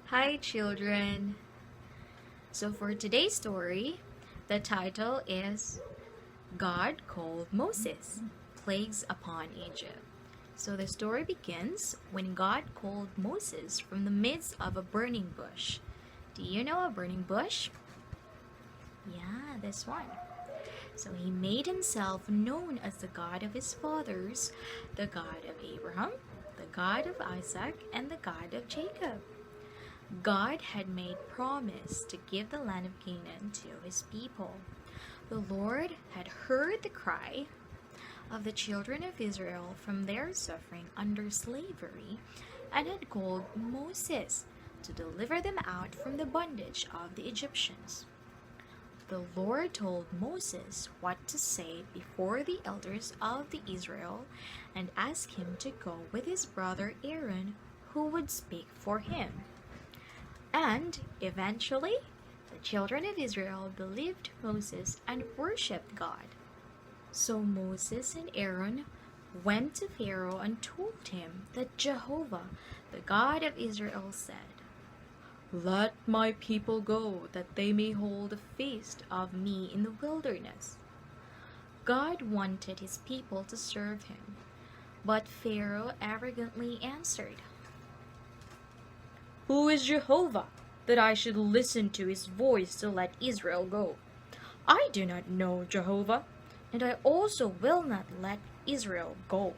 Hi, children. So, for today's story, the title is God Called Moses Plagues Upon Egypt. So, the story begins when God called Moses from the midst of a burning bush. Do you know a burning bush? Yeah, this one. So, he made himself known as the God of his fathers, the God of Abraham, the God of Isaac, and the God of Jacob. God had made promise to give the land of Canaan to his people. The Lord had heard the cry of the children of Israel from their suffering under slavery and had called Moses to deliver them out from the bondage of the Egyptians. The Lord told Moses what to say before the elders of the Israel and asked him to go with his brother Aaron, who would speak for him. And eventually, the children of Israel believed Moses and worshipped God. So Moses and Aaron went to Pharaoh and told him that Jehovah, the God of Israel, said, "Let my people go, that they may hold a feast of me in the wilderness." God wanted his people to serve him, but Pharaoh arrogantly answered, "Who is Jehovah, that I should listen to his voice to let Israel go? I do not know Jehovah, and I also will not let Israel go."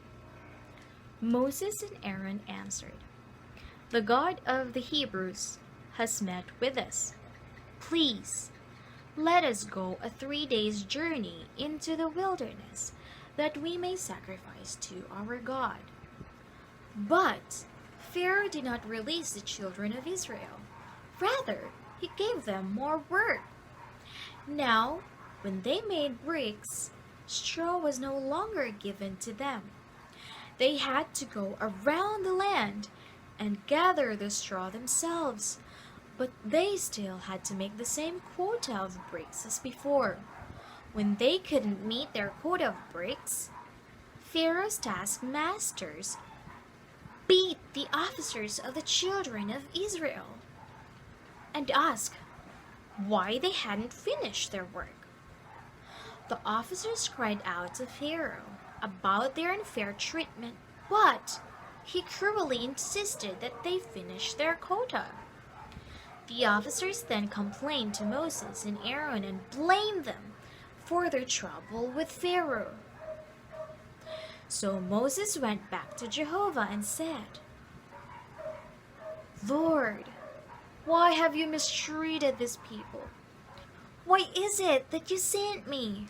Moses and Aaron answered, "The God of the Hebrews has met with us. Please, let us go a 3 days' journey into the wilderness, that we may sacrifice to our God." But Pharaoh did not release the children of Israel. Rather, he gave them more work. Now, when they made bricks, straw was no longer given to them. They had to go around the land and gather the straw themselves, but they still had to make the same quota of bricks as before. When they couldn't meet their quota of bricks, Pharaoh's taskmasters beat the officers of the children of Israel and asked why they hadn't finished their work. The officers cried out to Pharaoh about their unfair treatment, but he cruelly insisted that they finish their quota. The officers then complained to Moses and Aaron and blamed them for their trouble with Pharaoh. So Moses went back to Jehovah and said, "Lord, why have you mistreated this people? Why is it that you sent me?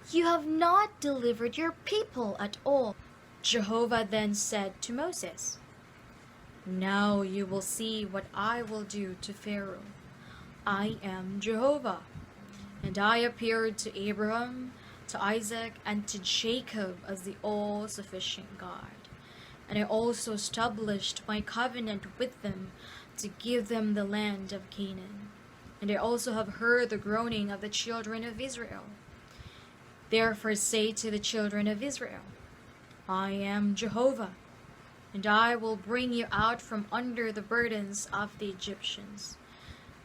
You have not delivered your people at all." Jehovah then said to Moses, "Now you will see what I will do to Pharaoh. I am Jehovah, and I appeared to Abraham, to Isaac, and to Jacob as the all-sufficient God. And I also established my covenant with them to give them the land of Canaan. And I also have heard the groaning of the children of Israel. Therefore say to the children of Israel, I am Jehovah, and I will bring you out from under the burdens of the Egyptians,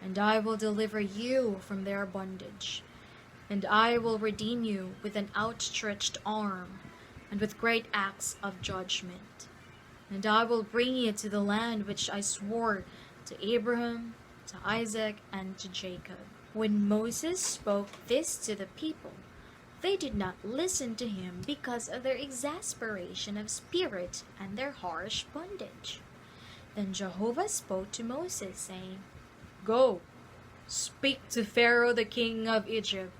and I will deliver you from their bondage, and I will redeem you with an outstretched arm, and with great acts of judgment. And I will bring you to the land which I swore to Abraham, to Isaac, and to Jacob." When Moses spoke this to the people, they did not listen to him because of their exasperation of spirit and their harsh bondage. Then Jehovah spoke to Moses, saying, "Go, speak to Pharaoh the king of Egypt,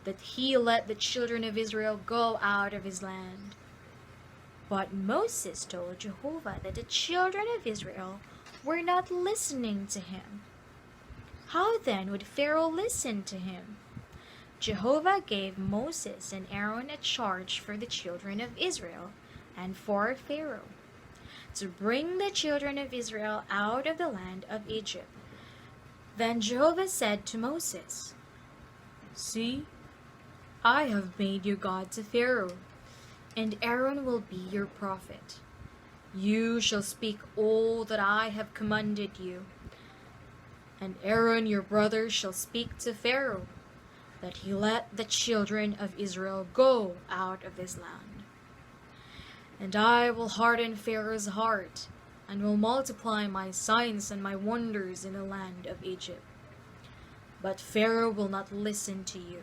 that he let the children of Israel go out of his land." But Moses told Jehovah that the children of Israel were not listening to him. How then would Pharaoh listen to him? Jehovah gave Moses and Aaron a charge for the children of Israel and for Pharaoh, to bring the children of Israel out of the land of Egypt. Then Jehovah said to Moses, "See, I have made you God to Pharaoh, and Aaron will be your prophet. You shall speak all that I have commanded you, and Aaron your brother shall speak to Pharaoh, that he let the children of Israel go out of this land. And I will harden Pharaoh's heart, and will multiply my signs and my wonders in the land of Egypt. But Pharaoh will not listen to you.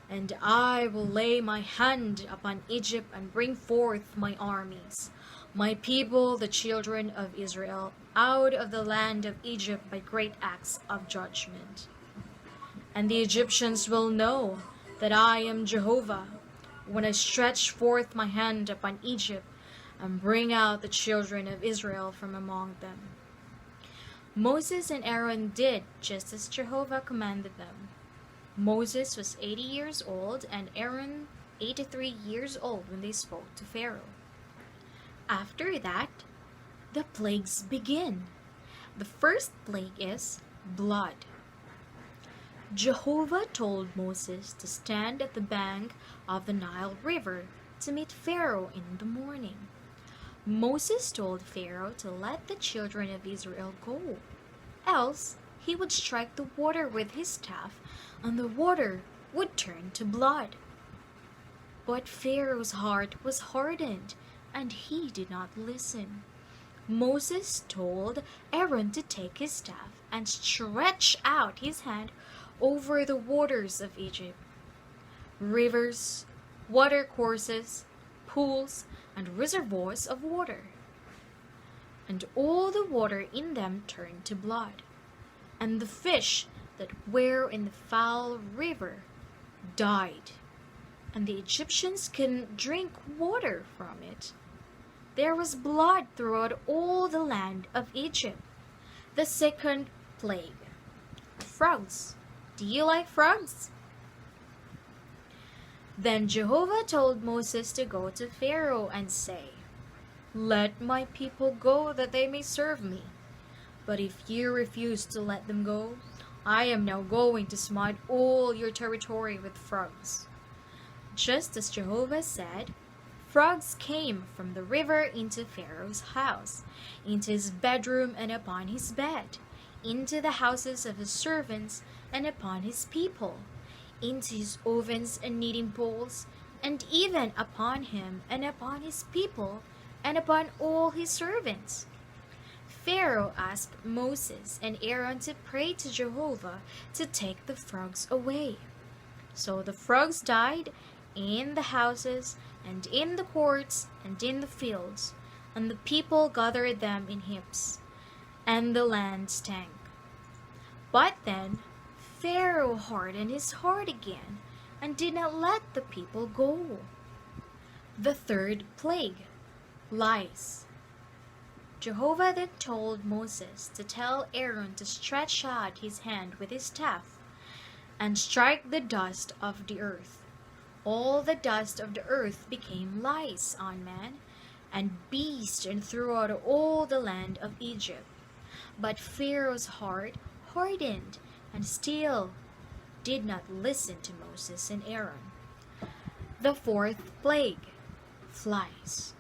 And I will lay my hand upon Egypt and bring forth my armies, my people, the children of Israel, out of the land of Egypt by great acts of judgment. And the Egyptians will know that I am Jehovah, when I stretch forth my hand upon Egypt and bring out the children of Israel from among them. Moses and Aaron did just as Jehovah commanded them. Moses was 80 years old and Aaron 83 years old when they spoke to Pharaoh. After that, the plagues begin. The first plague is blood. Jehovah told Moses to stand at the bank of the Nile River to meet Pharaoh in the morning. Moses told Pharaoh to let the children of Israel go, else he would strike the water with his staff, and the water would turn to blood. But Pharaoh's heart was hardened, and he did not listen. Moses told Aaron to take his staff and stretch out his hand over the waters of Egypt. Rivers, watercourses, pools, and reservoirs of water. And all the water in them turned to blood, and the fish that were in the foul river died, and the Egyptians couldn't drink water from it. There was blood throughout all the land of Egypt. The second plague. Frogs. Do you like frogs? Then Jehovah told Moses to go to Pharaoh and say, "Let my people go that they may serve me. But if you refuse to let them go, I am now going to smite all your territory with frogs." Just as Jehovah said, frogs came from the river into Pharaoh's house, into his bedroom and upon his bed, into the houses of his servants and upon his people, into his ovens and kneading bowls, and even upon him and upon his people and upon all his servants. Pharaoh asked Moses and Aaron to pray to Jehovah to take the frogs away. So the frogs died in the houses and in the courts and in the fields, and the people gathered them in heaps, and the land stank. But then Pharaoh hardened his heart again and did not let the people go. The third plague, lice. Jehovah then told Moses to tell Aaron to stretch out his hand with his staff and strike the dust of the earth. All the dust of the earth became lice on man and beast and throughout all the land of Egypt. But Pharaoh's heart hardened and still did not listen to Moses and Aaron. The fourth plague, flies.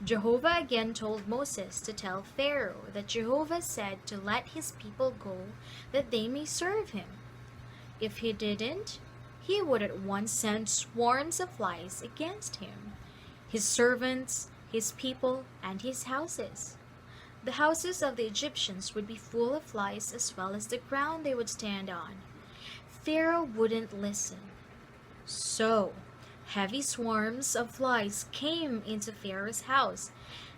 Jehovah again told Moses to tell Pharaoh that Jehovah said to let his people go that they may serve him. If he didn't, he would at once send swarms of flies against him, his servants, his people, and his houses. The houses of the Egyptians would be full of flies as well as the ground they would stand on. Pharaoh wouldn't listen. So, heavy swarms of flies came into Pharaoh's house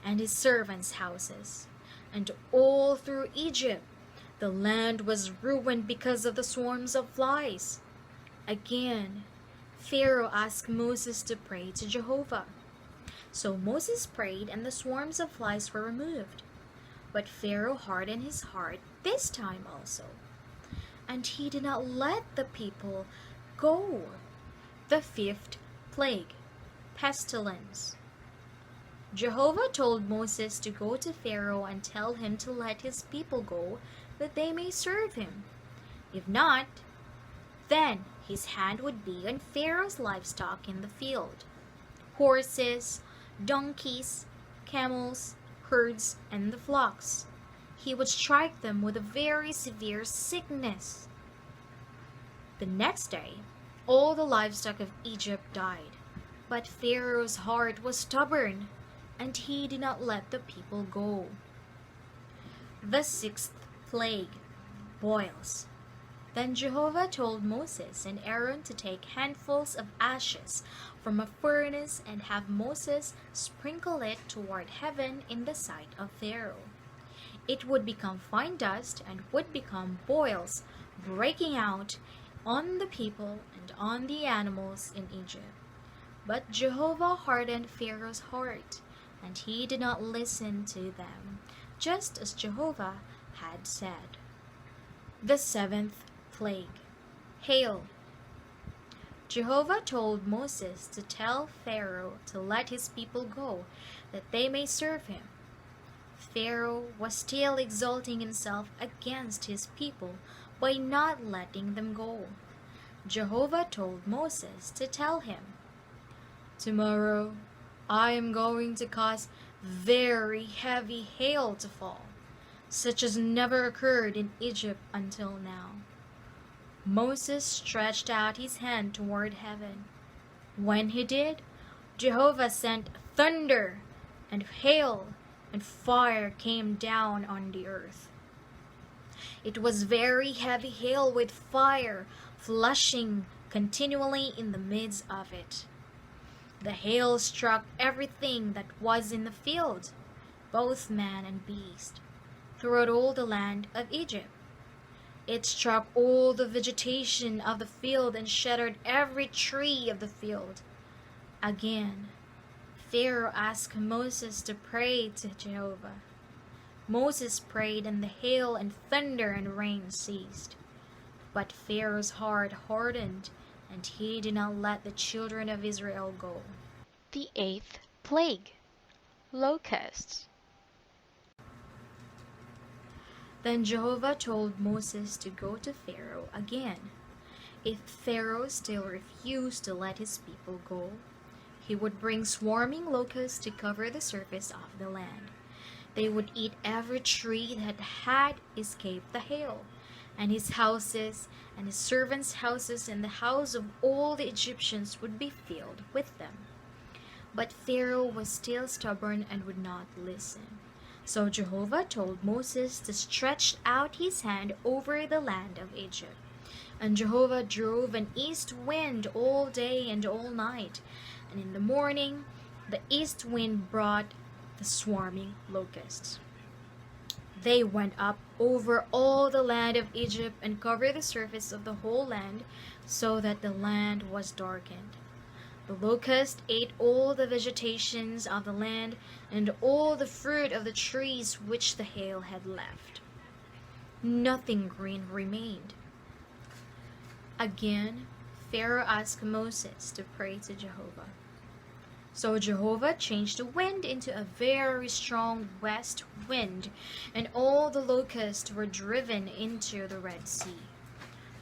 and his servants' houses, and all through Egypt the land was ruined because of the swarms of flies. Again, Pharaoh asked Moses to pray to Jehovah. So Moses prayed, and the swarms of flies were removed. But Pharaoh hardened his heart this time also, and he did not let the people go. The fifth plague, pestilence. Jehovah told Moses to go to Pharaoh and tell him to let his people go that they may serve him. If not, then his hand would be on Pharaoh's livestock in the field, horses, donkeys, camels, herds, and the flocks. He would strike them with a very severe sickness. The next day, all the livestock of Egypt died. But Pharaoh's heart was stubborn, and he did not let the people go. The sixth plague, boils. Then Jehovah told Moses and Aaron to take handfuls of ashes from a furnace and have Moses sprinkle it toward heaven in the sight of Pharaoh. It would become fine dust and would become boils, breaking out on the people and on the animals in Egypt. But Jehovah hardened Pharaoh's heart, and he did not listen to them, just as Jehovah had said. The seventh plague, hail. Jehovah told Moses to tell Pharaoh to let his people go, that they may serve him. Pharaoh was still exalting himself against his people by not letting them go. Jehovah told Moses to tell him, "Tomorrow I am going to cause very heavy hail to fall, such as never occurred in Egypt until now." Moses stretched out his hand toward heaven. When he did, Jehovah sent thunder and hail, and fire came down on the earth. It was very heavy hail with fire flashing continually in the midst of it. The hail struck everything that was in the field, both man and beast, throughout all the land of Egypt. It struck all the vegetation of the field and shattered every tree of the field. Again, Pharaoh asked Moses to pray to Jehovah. Moses prayed, and the hail and thunder and rain ceased. But Pharaoh's heart hardened, and he did not let the children of Israel go. The eighth plague, locusts. Then Jehovah told Moses to go to Pharaoh again. If Pharaoh still refused to let his people go, he would bring swarming locusts to cover the surface of the land. They would eat every tree that had escaped the hail, and his houses and his servants' houses and the house of all the Egyptians would be filled with them. But Pharaoh was still stubborn and would not listen. So Jehovah told Moses to stretch out his hand over the land of Egypt. And Jehovah drove an east wind all day and all night, and in the morning the east wind brought the swarming locusts. They went up over all the land of Egypt and covered the surface of the whole land, so that the land was darkened. The locust ate all the vegetations of the land and all the fruit of the trees which the hail had left. Nothing green remained. Again, Pharaoh asked Moses to pray to Jehovah. So Jehovah changed the wind into a very strong west wind, and all the locusts were driven into the Red Sea.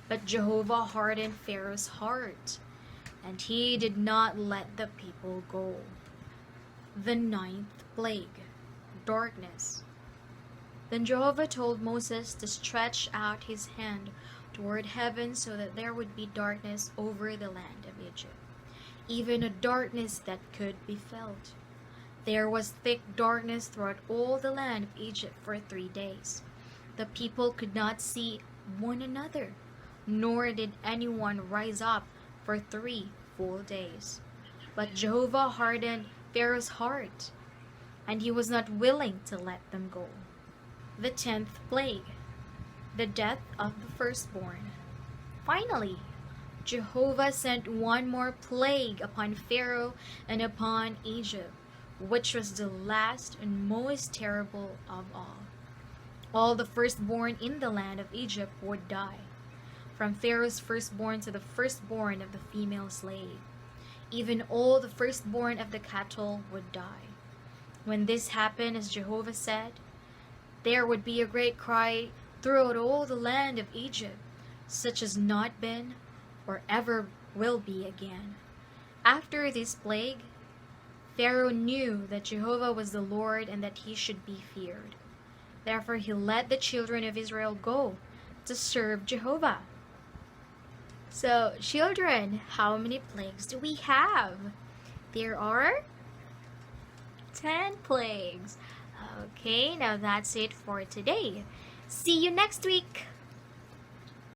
But Jehovah hardened Pharaoh's heart, and he did not let the people go. The ninth plague, darkness. Then Jehovah told Moses to stretch out his hand toward heaven so that there would be darkness over the land of Egypt, even a darkness that could be felt. There was thick darkness throughout all the land of Egypt for 3 days. The people could not see one another, nor did anyone rise up for 3 full days. But Jehovah hardened Pharaoh's heart, and he was not willing to let them go. The 10th plague, the death of the firstborn. Finally, Jehovah sent one more plague upon Pharaoh and upon Egypt, which was the last and most terrible of all. All the firstborn in the land of Egypt would die, from Pharaoh's firstborn to the firstborn of the female slave. Even all the firstborn of the cattle would die. When this happened, as Jehovah said, there would be a great cry throughout all the land of Egypt, such as not been or ever will be again. After this plague, Pharaoh knew that Jehovah was the Lord and that he should be feared. Therefore he let the children of Israel go to serve Jehovah. So, children, how many plagues do we have? There are 10 plagues. Okay, now that's it for today. See you next week.